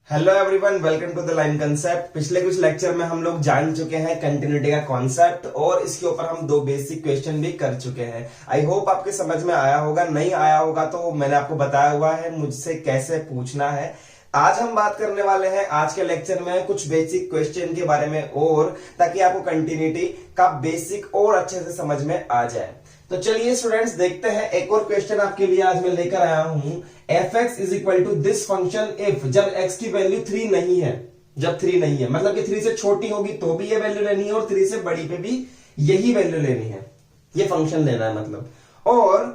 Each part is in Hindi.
Hello everyone, welcome to the line concept. पिछले कुछ लेक्चर में हम लोग जान चुके हैं कंटिन्यूटी का कॉन्सेप्ट और इसके ऊपर हम दो बेसिक क्वेश्चन भी कर चुके हैं। आई होप आपके समझ में आया होगा। नहीं आया होगा तो मैंने आपको बताया हुआ है मुझसे कैसे पूछना है। आज हम बात करने वाले हैं आज के लेक्चर में कुछ बेसिक क्वेश्चन के बारे में, और ताकि आपको कंटिन्यूटी का बेसिक और अच्छे से समझ में आ जाए। तो चलिए स्टूडेंट्स, देखते हैं एक और क्वेश्चन आपके लिए आज मैं लेकर आया हूं। F X is equal to this function if, जब एक्स की वैल्यू 3 नहीं है, जब 3 नहीं है मतलब कि 3 से छोटी होगी तो भी ये वैल्यू लेनी है और 3 से बड़ी पे भी यही वैल्यू लेनी है। ये फंक्शन लेना है मतलब। और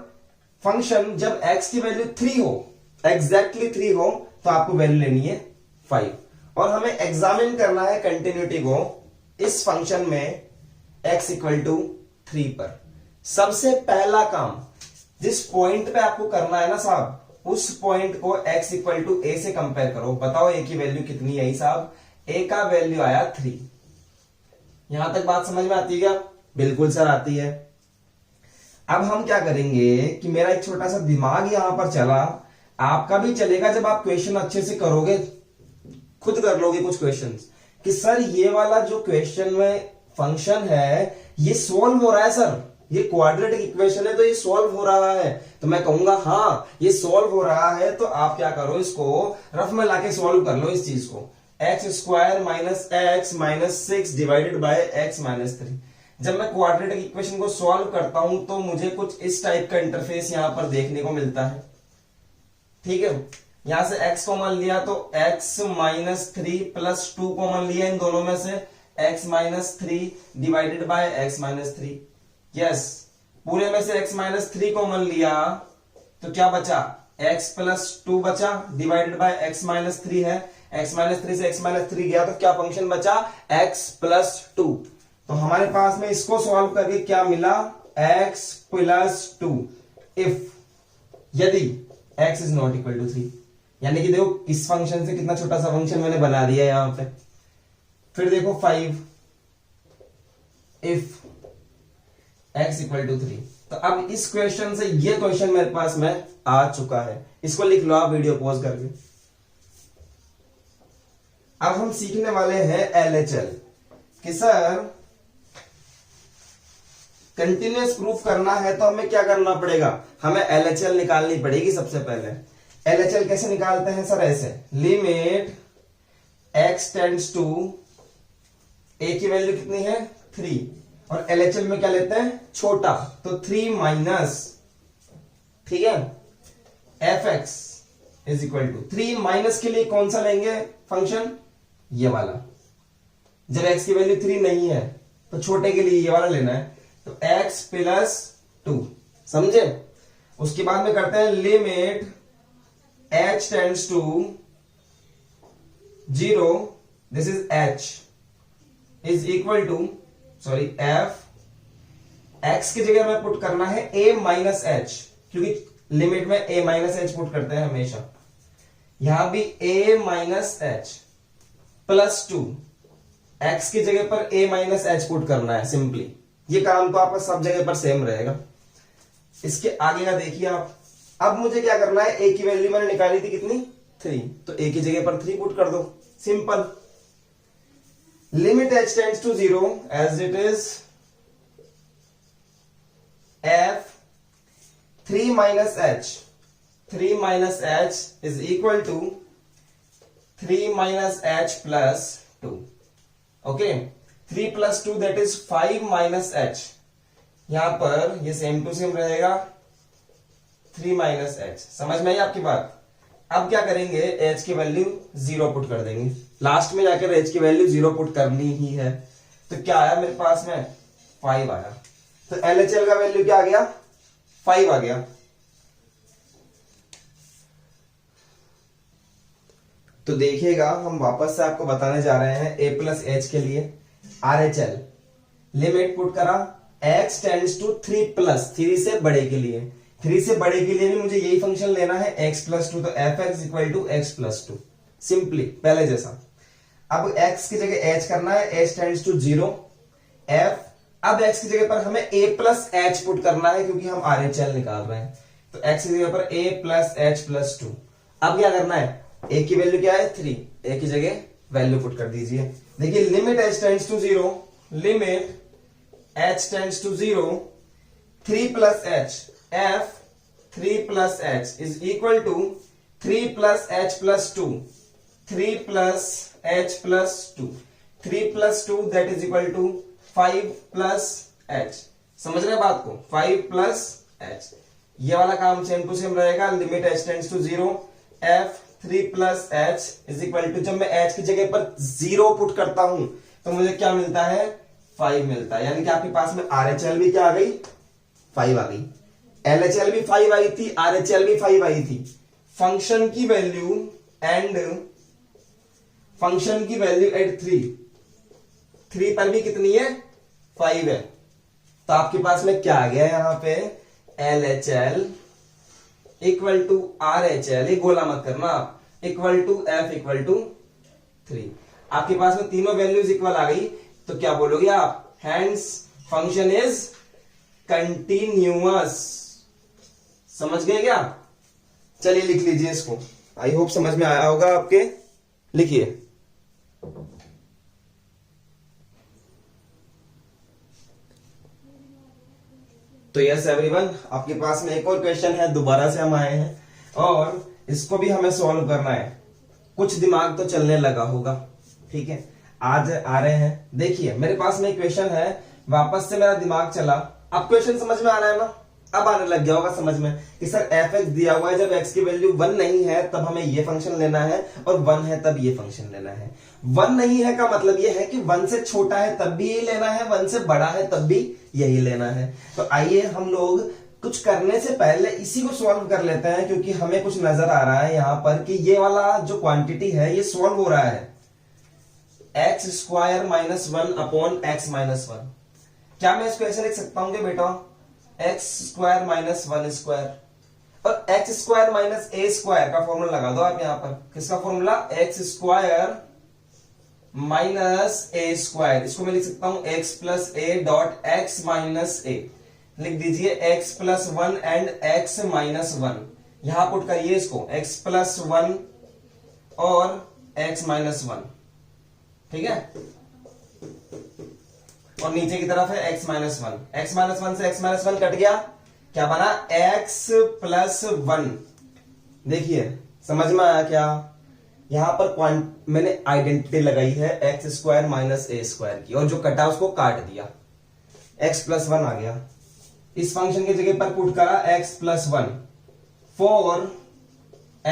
फंक्शन जब एक्स की वैल्यू 3 हो, एग्जैक्टली 3 हो, तो आपको वैल्यू लेनी है 5। और हमें एग्जामिन करना है कंटिन्यूटी को इस फंक्शन में x इक्वल टू 3 पर। सबसे पहला काम जिस पॉइंट पे आपको करना है ना साहब, उस पॉइंट को x इक्वल टू a से कंपेयर करो। बताओ a की वैल्यू कितनी है साहब? a का वैल्यू आया 3। यहां तक बात समझ में आती है क्या? बिल्कुल सर आती है। अब हम क्या करेंगे कि मेरा एक छोटा सा दिमाग यहां पर चला, आपका भी चलेगा जब आप क्वेश्चन अच्छे से करोगे, खुद कर लोगे कुछ क्वेश्चंस, कि सर ये वाला जो क्वेश्चन में फंक्शन है ये सोल्व हो रहा है सर, ये क्वाड्रेटिक इक्वेशन है तो ये सॉल्व हो रहा है। तो मैं कहूंगा हाँ ये सॉल्व हो रहा है। तो आप क्या करो, इसको रफ में लाके सॉल्व कर लो इस चीज को। X square minus x minus 6 divided by x minus 3। जब मैं क्वाड्रेटिक इक्वेशन को सॉल्व करता हूं तो मुझे कुछ इस टाइप का इंटरफेस यहां पर देखने को मिलता है। ठीक है, यहां से x कॉमन लिया तो x माइनस 3 प्लस 2 कॉमन लिया इन दोनों में से, x minus 3 divided by x minus 3। Yes, पूरे में से x माइनस 3 कॉमन लिया तो क्या बचा? x प्लस 2 बचा डिवाइडेड बाय x माइनस 3 है। x माइनस 3 से x माइनस 3 गया तो क्या फंक्शन बचा? x plus 2। तो हमारे पास में इसको सॉल्व करके क्या मिला? x प्लस 2 इफ यदि x is not equal to 3। यानी कि देखो इस फंक्शन से कितना छोटा सा फंक्शन मैंने बना दिया यहां पे। फिर देखो 5 इफ x इक्वल टू 3। तो अब इस क्वेश्चन से ये क्वेश्चन मेरे पास में आ चुका है। इसको लिख लो आप वीडियो पॉज करके। अब हम सीखने वाले हैं LHL कि सर कंटिन्यूअस प्रूफ करना है तो हमें क्या करना पड़ेगा? हमें LHL निकालनी पड़ेगी सबसे पहले। LHL कैसे निकालते हैं सर? ऐसे, limit x tends to a की वैल्यू कितनी है? 3, और LHL में क्या लेते हैं? छोटा, तो 3 माइनस, ठीक है, fx is equal to 3 minus के लिए कौन सा लेंगे फंक्शन? ये वाला। जब x की वैल्यू 3 नहीं है तो छोटे के लिए ये वाला लेना है, तो x प्लस 2। समझे? उसके बाद में करते हैं limit h tends to 0, this is h is equal to, sorry, f x की जगह में पुट करना है a माइनस h, क्योंकि लिमिट में a माइनस h पुट करते हैं हमेशा। यहां भी a minus h plus 2, x की जगह पर a माइनस h पुट करना है सिंपली। ये काम तो आपका सब जगह पर सेम रहेगा। इसके आगे का देखिए आप। अब मुझे क्या करना है? a की वैल्यू मैंने निकाली थी कितनी? 3, तो a की जगह पर 3 पुट कर दो, simple. Limit h tends to 0 as it is f 3 minus h, 3 minus h is equal to 3 minus h plus 2। Okay, 3 plus 2 that is 5 minus h। यहां पर ये सेम टू सेम रहेगा, 3 माइनस h। समझ में आई आपकी बात? अब क्या करेंगे? h की वैल्यू 0 पुट कर देंगे। लास्ट में जाकर h की वैल्यू 0 पुट करनी ही है। तो क्या आया मेरे पास में? 5 आया। तो LHL का वैल्यू क्या आ गया? 5 आ गया। तो देखिएगा, हम वापस से आपको बताने जा रहे हैं a प्लस h के लिए RHL। लिमिट पुट करा x टेंड्स टू 3 प्लस 3 से बड़े के लिए, 3 से बड़े के लिए भी मुझे यही फंक्शन लेना है x प्लस 2, तो fx equal to x plus 2, simply पहले जैसा। अब x की जगह h करना है, h टेंड्स टू 0 f। अब x की जगह पर हमें a प्लस h पुट करना है क्योंकि हम RHL निकाल रहे हैं। तो x की जगह पर a प्लस h प्लस 2। अब क्या करना है? ए की वैल्यू क्या है 3, ए की जगह वैल्यू पुट कर दीजिए। देखिए limit h tends to 0, limit h tends to 0, 3 plus H, F 3 plus H is equal to 3 plus H plus 2, 3 plus H plus 2, 3 plus 2 that is equal to 5 plus H. समझ रहे बात को, 5 प्लस एच। ये वाला काम सेम टू सेम रहेगा, limit h tends to 0, F 3 plus H is equal to, जब मैं एच की जगह पर 0 पुट करता हूं तो मुझे क्या मिलता है 5 मिलता है। यानी कि आपके पास में RHL भी क्या आ गई 5 आ गई, LHL भी 5 आई थी, RHL भी 5 आई थी। फंक्शन की वैल्यू एंड फंक्शन की वैल्यू एट 3 पर भी कितनी है 5 है। तो आपके पास में क्या आ गया यहां पे LHL इक्वल टू RHL, ये गोला मत करना आप, equal to F equal to 3। आपके पास में तीनों वैल्यूज इक्वल आ गई तो क्या बोलोगे आप, हैंस फंक्शन इज कंटिन्यूअस। समझ गए क्या? चलिए लिख लीजिए इसको, आई होप समझ में आया होगा आपके। लिखिए तो यस एवरीवन, आपके पास में एक और क्वेश्चन है, दोबारा से हम आए हैं और इसको भी हमें सॉल्व करना है। कुछ दिमाग तो चलने लगा होगा, ठीक है, आज आ रहे हैं। देखिए मेरे पास में एक क्वेश्चन है, वापस से मेरा दिमाग चला, अब क्वेश्चन समझ में आ रहा है ना, अब आने लग गया होगा समझ में कि सर f(x) दिया हुआ है, जब x की वैल्यू 1 नहीं है तब हमें ये फंक्शन लेना है और 1 है तब ये फंक्शन लेना है। 1 नहीं है का मतलब ये है कि 1 से छोटा है तब भी यही लेना है, 1 से बड़ा है तब भी यही लेना है। तो आइए हम लोग कुछ करने से पहले इसी को सॉल्व कर लेते हैं, क्योंकि हमें कुछ नजर आ रहा है यहां पर कि ये वाला जो क्वांटिटी है ये सॉल्व हो रहा है, x² minus 1 upon x minus 1। क्या मैं इसको ऐसे लिख सकता हूं कि बेटा x² माइनस 1 स्क्वायर, और x² माइनस a² का फॉर्मूला लगा दो आप यहां पर। किसका फॉर्मूला, x² माइनस a²। इसको मैं लिख सकता हूं x plus a dot x minus a। लिख दीजिए x plus 1 and x minus 1, यहां पुट करिए इसको x प्लस 1 और x माइनस 1, ठीक है, और नीचे की तरफ है x माइनस 1। x माइनस 1 से x माइनस 1 कट गया, क्या बना x प्लस 1। देखिए समझ में आया क्या? यहां पर मैंने आइडेंटिटी लगाई है x² माइनस a² की, और जो कटा उसको काट दिया, x प्लस 1 आ गया। इस फंक्शन की जगह पर पुट करा x plus 1 for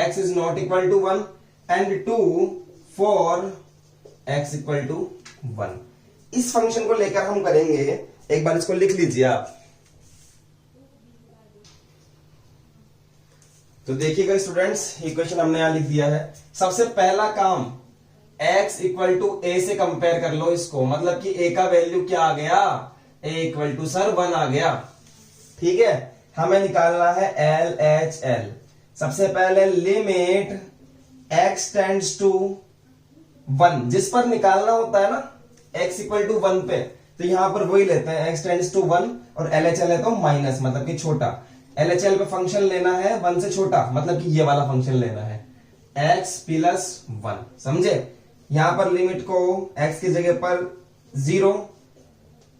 x is not equal to 1 and 2 for x equal to 1। इस फंक्शन को लेकर हम करेंगे, एक बार इसको लिख लीजिए आप। तो देखिएगा स्टूडेंट्स, इक्वेशन हमने यहां लिख दिया है। सबसे पहला काम x इक्वल टू a से कंपेयर कर लो इसको, मतलब कि a का वैल्यू क्या आ गया, a इक्वल टू सर 1 आ गया, ठीक है। हमें निकालना है LHL। सबसे पहले लिमिट x टेंड्स टू 1, जिस पर निकालना होता है ना x इक्वल टू 1 पे, तो यहां पर वही लेते हैं x टेंड्स टू 1, और LHL है तो माइनस, मतलब कि छोटा। LHL पे फंक्शन लेना है 1 से छोटा, मतलब कि ये वाला फंक्शन लेना है x प्लस 1, समझे। यहां पर लिमिट को x की जगह पर 0,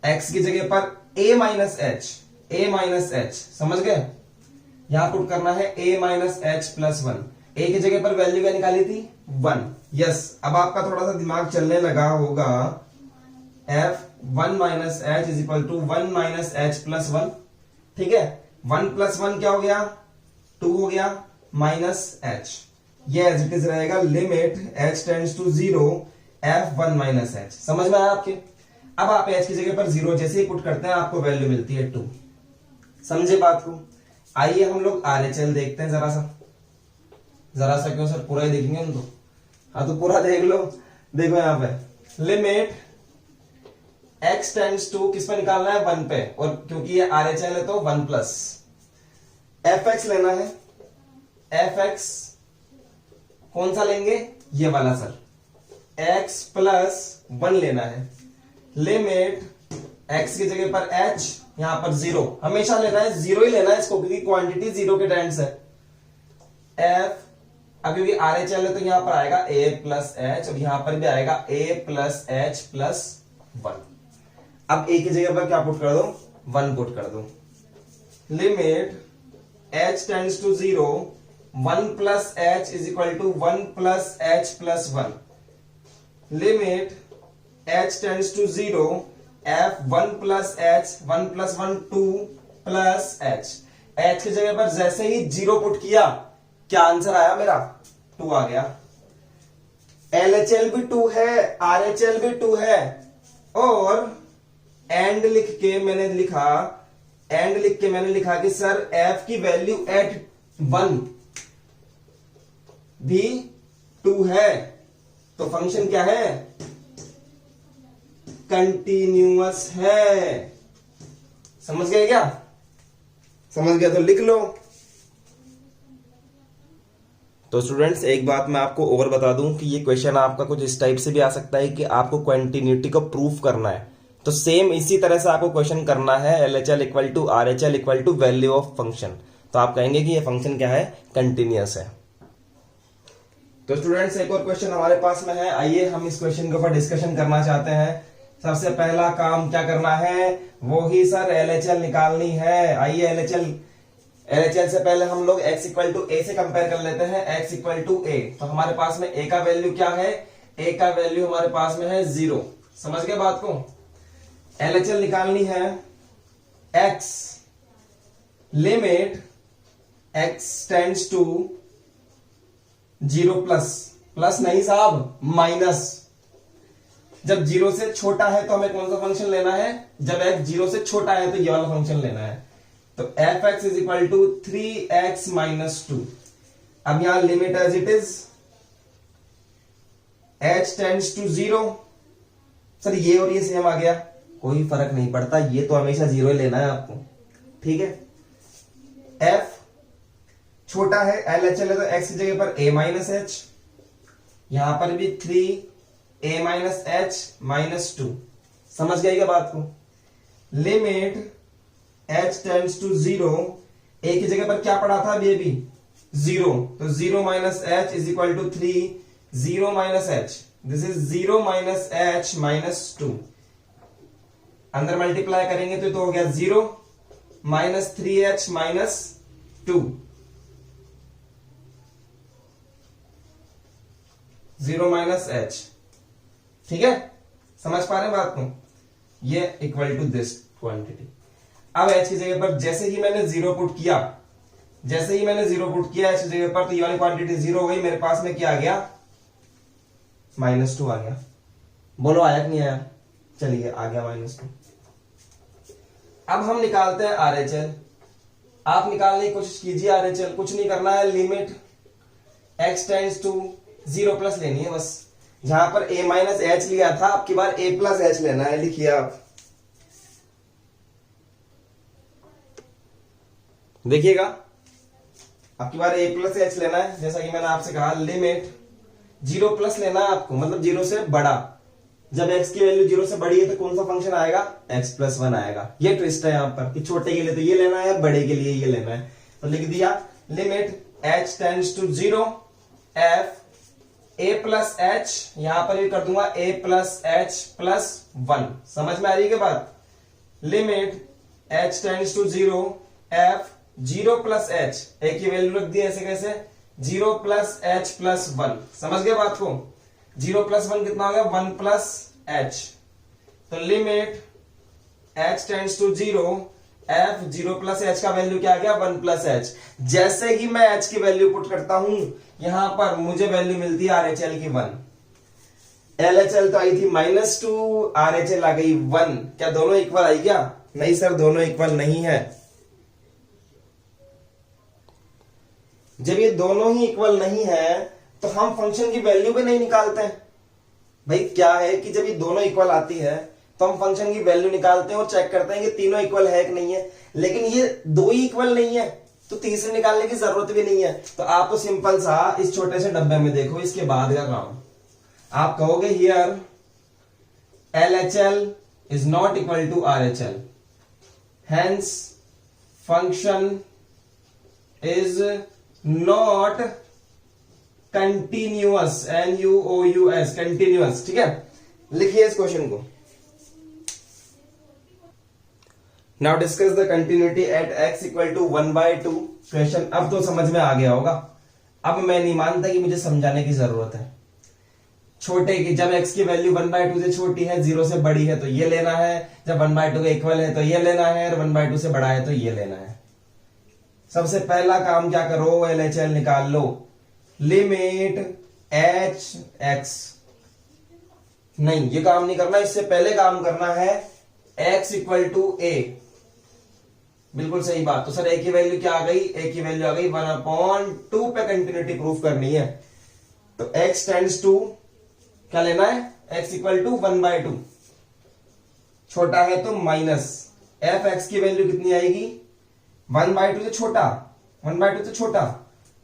x की जगह पर a माइनस h, समझ गए। यहां पुट करना है a minus h plus 1। a की जगह पर वैल्यू क्या निकाली थी 1, यस। अब आपका थोड़ा सा दिमाग चलने लगा होगा, f 1 minus h is equal to 1 minus h plus 1, ठीक है। 1 प्लस 1 क्या हो गया 2 हो गया, माइनस h, ये एज इट इज रहेगा limit h tends to 0 f 1 minus h। समझ में आया आपके? अब आप h की जगह पर 0 जैसे ही पुट करते हैं आपको वैल्यू मिलती है 2, समझे बात को। आइए हम लोग RHL देखते हैं जरा सा क्यों सर, पूरा ही देखेंगे हम तो। हाँ तो पूरा देख लो। देखो यहां पे लिमिट x टेंड्स टू किस पे निकालना है 1 पे, और क्योंकि ये RHL है तो 1 प्लस fx लेना है। fx कौन सा लेंगे, ये वाला सर, x प्लस 1 लेना है। लिमिट x की जगह पर h, यहां पर 0, हमेशा लेना है 0 ही लेना है इसको, क्योंकि क्वांटिटी 0 के टाइम्स है। f अब क्योंकि आर एच एल है तो यहां पर आएगा ए प्लस एच, और यहां पर भी आएगा ए प्लस एच प्लस 1। अब ए की जगह पर क्या पुट कर दो, 1 पुट कर दो। Limit h tends to 0, 1 plus H is equal to 1 plus H plus 1। Limit h tends to 0, f 1 plus H, 1 plus 1 2 plus H. h की जगह पर जैसे ही 0 पुट किया, क्या आंसर आया मेरा, 2 आ गया। LHL भी 2 है, RHL भी 2 है, और एंड लिख के मैंने लिखा कि सर f की वैल्यू एट 1 भी 2 है, तो फंक्शन क्या है, कंटिन्यूअस है। समझ गए क्या? समझ गया तो लिख लो। तो स्टूडेंट्स एक बात मैं आपको और बता दूं कि ये क्वेश्चन आपका कुछ इस टाइप से भी आ सकता है कि आपको कंटिन्यूटी को प्रूफ करना है, तो सेम इसी तरह से आपको क्वेश्चन करना है LHL equal to RHL equal to value of function, तो आप कहेंगे कि ये फंक्शन क्या है, कंटिन्यूअस है। तो स्टूडेंट्स एक और क्वेश्चन हमारे पास में है, आइए हम इस क्वेश्चन के ऊपर डिस्कशन करना चाहते हैं। सबसे पहला काम क्या करना है, वो ही सर LHL निकालनी है। आइए LHL से पहले हम लोग x इक्वल टू ए से कंपेयर कर लेते हैं, x इक्वल टू ए। तो हमारे पास में a का वैल्यू क्या है, a का वैल्यू हमारे पास में है 0। समझ गए बात को? LHL निकालनी है x, limit x tends to 0 plus नहीं साहब, माइनस। जब 0 से छोटा है तो हमें कौन सा फंक्शन लेना है, जब x 0 से छोटा है तो ये वाला फंक्शन लेना है। तो fx is equal to 3x minus 2। अब यहां limit as it is h tends to 0। Sir ये और ये सेम आ गया, कोई फर्क नहीं पड़ता, ये तो हमेशा 0 ही लेना है आपको, ठीक है। f छोटा है, LHL है, तो x की जगह पर a माइनस एच, यहां पर भी 3a माइनस एच माइनस 2। समझ गए क्या बात को? Limit h tends to 0, a की जगह पर क्या पड़ा था अभी, 0, तो 0 minus H is equal to 3, 0 minus H, this is 0 minus H minus 2। अंदर मल्टीप्लाई करेंगे तो हो गया 0 minus 3h minus 2, 0 minus H. ठीक है, समझ पा रहे हैं बात को? ये इक्वल टू दिस क्वांटिटी। अब h की जगह पर जैसे ही मैंने 0 पुट किया, h की जगह पर, तो ये वाली क्वांटिटी 0 हो गई, मेरे पास में क्या आ गया, -2 आ गया। बोलो आया कि नहीं आया? चलिए आ गया -2। अब हम निकालते हैं RHL। आप निकालने की कोशिश कीजिए RHL, कुछ नहीं करना है, limit x tends to 0 plus लेनी है बस। जहां पर a माइनस एच लिया था, अब की बार a प्लस एच लेना है, लिखिए आप, देखिएगा, अब की बार a प्लस एच लेना है। जैसा कि मैंने आपसे कहा, लिमिट 0 प्लस लेना है आपको, मतलब 0 से बड़ा। जब x की वैल्यू 0 से बड़ी है तो कौन सा फंक्शन आएगा, x प्लस 1 आएगा। ये ट्विस्ट है यहाँ पर कि छोटे के लिए तो ये लेना है, बड़े के लिए ये लेना है। तो लिख दिया, limit h tends to 0, f a plus H, यहां पर भी कर दूंगा a प्लस एच प्लस 1। समझ में आ रही है क्या बात? Limit h tends to 0, f 0 plus H, a की वैल्यू रख दी ऐसे कैसे, 0 प्लस एच प्लस 1। समझ गए बात को? 0 प्लस 1 कितना हो गया, 1 प्लस एच। तो limit h tends to 0, f 0 plus H का वैल्यू क्या आ गया, 1 प्लस एच। जैसे ही मैं h की वैल्यू पुट करता हूं, यहां पर मुझे वैल्यू मिलती है RHL की 1। LHL तो आई थी -2, RHL आ गई 1। क्या दोनों इक्वल आई क्या? नहीं सर, दोनों इक्वल नहीं है। जब ये दोनों ही इक्वल नहीं है तो हम फंक्शन की वैल्यू भी नहीं निकालते हैं। भाई क्या है कि जब ये दोनों इक्वल आती है तो हम फंक्शन की वैल्यू निकालते हैं और चेक करते हैं कि तीनों इक्वल है कि नहीं है। लेकिन ये दो ही इक्वल नहीं है तो तीसरे निकालने की जरूरत भी नहीं है। तो आप तो सिंपल सा इस छोटे से डब्बे में देखो, इसके बाद का काम आप कहोगे, here LHL is not equal to RHL, hence function is not continuous, NUOUS, continuous. ठीक है, लिखिए इस क्वेश्चन को। Now discuss the continuity at x equal to 1/2। Question अब तो समझ में आ गया होगा। अब मैं नहीं मानता कि मुझे समझाने की जरूरत है। छोटे की जब x की वैल्यू 1/2 से छोटी है, 0 से बड़ी है तो ये लेना है, जब 1/2 के इक्वल है तो ये लेना है, और 1/2 से बड़ा है तो ये लेना है। सबसे पहला काम क्या करो, LHL निकाल लो। लिमिट h x, नहीं ये काम नहीं करना, इससे पहले काम करना है x इक्वल टू a। बिल्कुल सही बात। तो सर a की वैल्यू क्या आ गई, a की वैल्यू आ गई 1/2 पे कंटिन्यूटी प्रूफ करनी है। तो x टेंड्स टू क्या लेना है, x इक्वल टू 1/2, छोटा है तो माइनस f x की वैल्यू कितनी आएगी, 1/2 से छोटा, 1/2 से छोटा,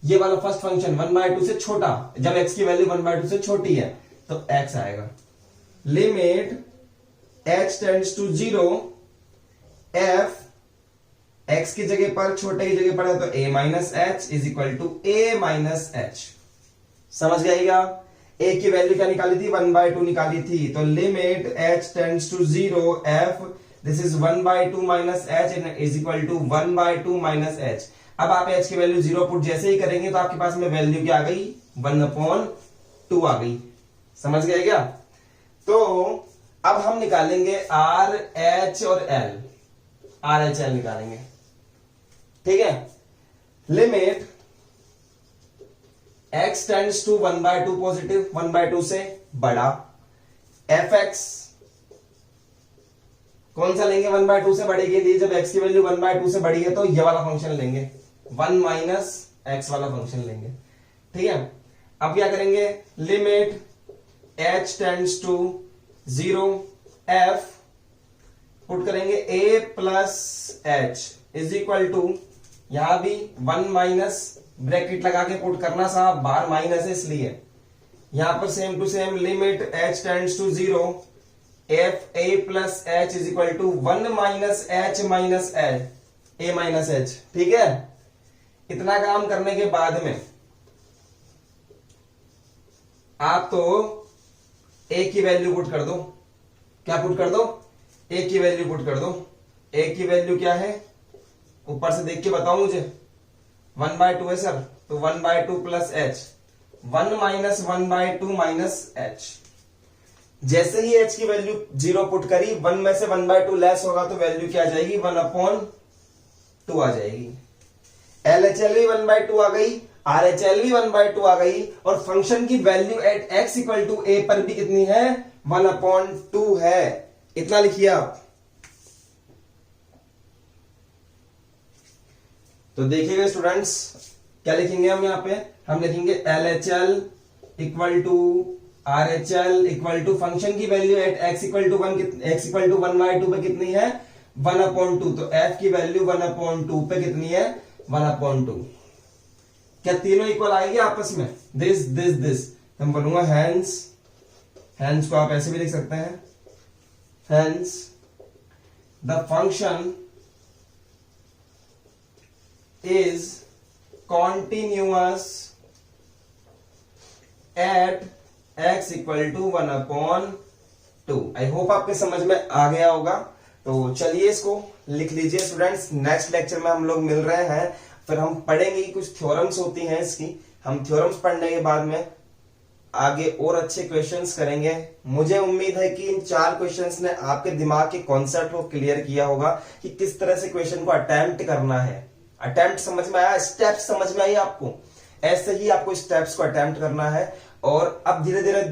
ये वाला फर्स्ट फंक्शन 1/2 से छोटा, जब x की वैल्यू 1/2 से छोटी है तो x आएगा। Limit h tends to 0, f x की जगह पर, छोटे की जगह पर है तो a minus H is equal to a minus H. समझ गएगा। a की वैल्यू क्या निकाली थी, 1/2 निकाली थी। तो limit h tends to 0 f this is 1/2 minus H is equal to 1/2 minus H. अब आप h की वैल्यू 0 पुट जैसे ही करेंगे तो आपके पास में वैल्यू क्या आ गई, 1/2 आ गई। समझ गए क्या। तो अब हम निकालेंगे R H और L, RHL निकालेंगे। ठीक है, limit x tends to 1/2 positive, 1/2 से बड़ा, fx कौन सा लेंगे 1/2 से बड़े के लिए, जब x की वैल्यू 1/2 से बड़ी है तो ये वाला फंक्शन लेंगे, 1 माइनस एक्स वाला फंक्शन लेंगे। ठीक है, अब क्या करेंगे, limit h tends to 0 f put करेंगे a plus H is equal to, यहां भी 1 माइनस ब्रैकेट लगा के पुट करना साहब, बाहर माइनस है इसलिए। यहां पर same to same limit h tends to 0 f a plus H is equal to 1 minus H minus H a minus H. ठीक है, इतना काम करने के बाद में आप तो a की वैल्यू पुट कर दो। क्या पुट कर दो, a की वैल्यू पुट कर दो। a की वैल्यू क्या है, ऊपर से देख के बताओ मुझे, 1/2 है सर, तो 1/2 plus H, 1 minus 1/2 minus H. जैसे ही h की वैल्यू 0 पुट करी, 1 में से 1/2 लेस होगा तो वैल्यू क्या आ जाएगी, 1/2 आ जाएगी। LHL भी 1/2 आ गई, RHL भी 1/2 आ गई, और फंक्शन की value at x equal to a पर भी कितनी है, 1/2 है। इतना लिखिए आप। तो देखिएगा स्टूडेंट्स, क्या लिखेंगे हम यहाँ पे, हम लिखेंगे LHL equal to RHL equal to function की value at x equal to 1/2 पे कितनी है, 1/2। तो f की वैल्यू 1/2 पे कितनी है, 1/2। क्या तीनों इक्वल आएगी आपस में, दिस दिस दिस, हम बोलूंगा हैंस को आप ऐसे भी लिख सकते हैं, hence the function is continuous at x equal to 1/2। I hope आपके समझ में आ गया होगा। तो चलिए इसको लिख लीजिए स्टूडेंट्स। नेक्स्ट लेक्चर में हम लोग मिल रहे हैं, फिर हम पढ़ेंगे कुछ थ्योरम्स होती हैं इसकी। हम थ्योरम्स पढ़ने के बाद में आगे और अच्छे क्वेश्चंस करेंगे। मुझे उम्मीद है कि इन 4 क्वेश्चंस ने आपके दिमाग के कॉन्सेप्ट को क्लियर किया होगा कि किस तरह से क्वेश्चन को अटेम्प्ट करना है। अटेम्प्ट समझ में आया, स्टेप्स समझ में आई आपको, ऐसे ही आपको स्टेप्स को अटेम्प्ट करना है। और अब धीरे धीरे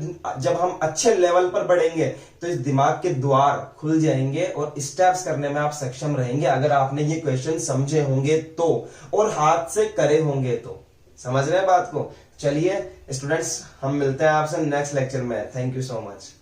जब हम अच्छे लेवल पर बढ़ेंगे तो इस दिमाग के द्वार खुल जाएंगे और स्टेप्स करने में आप सक्षम रहेंगे, अगर आपने ये क्वेश्चन समझे होंगे तो, और हाथ से करे होंगे तो। समझ रहे हैं बात को। चलिए स्टूडेंट्स, हम मिलते हैं आपसे नेक्स्ट लेक्चर में। Thank you so much.